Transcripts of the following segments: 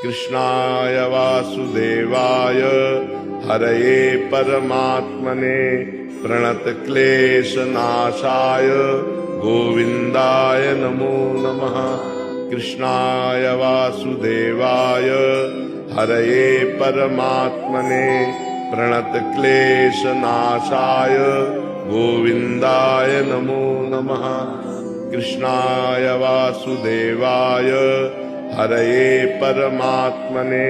कृष्णाय वासुदेवाय हरये परमात्मने प्रणतक्लेशनाशाय गोविन्दाय नमो नमः। कृष्णाय वासुदेवाय हरये परमात्मने प्रणतक्लेशनाशाय गोविन्दाय नमो नमः। कृष्णाय वासुदेवाय हरये परमात्मने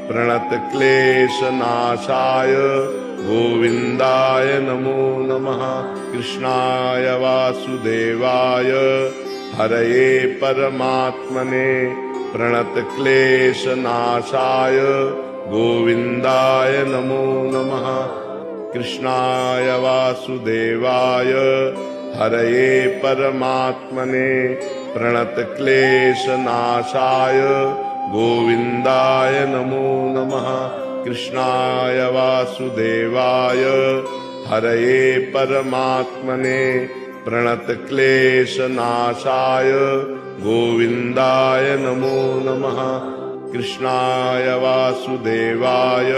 प्रणतक्लेशनाशाय गोविन्दाय नमो नमः। कृष्णाय वासुदेवाय हरये परमात्मने प्रणतक्लेशनाशाय गोविन्दाय नमो नमः। कृष्णाय वासुदेवाय हरये परमात्मने प्रणतक्लेशनाशाय गोविन्दाय नमो नमः। कृष्णाय वासुदेवाय हरये परमात्मने प्रणतक्लेशनाशाय गोविन्दाय नमो नमः। कृष्णाय वासुदेवाय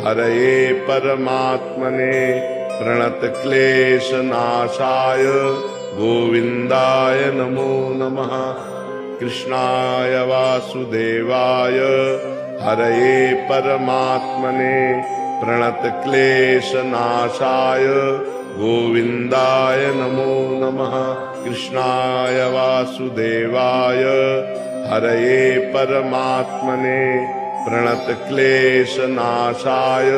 हरये परमात्मने प्रणतक्लेशनाशाय गोविन्दाय नमो नमः। कृष्णाय वासुदेवाय हरये परमात्मने प्रणतक्लेशनाशाय गोविन्दाय नमो नमः। कृष्णाय वासुदेवाय हरये परमात्मने प्रणतक्लेशनाशाय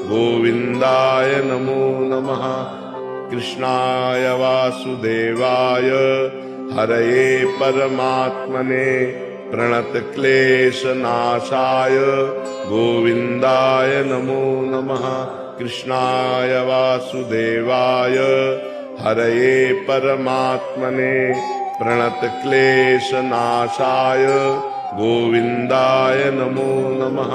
गोविन्दाय नमो नमः। कृष्णाय वासुदेवाय हरये परमात्मने प्रणतक्लेशनाशाय गोविन्दाय नमो नमः। कृष्णाय वासुदेवाय हरये परमात्मने प्रणतक्लेशनाशाय गोविन्दाय नमो नमः।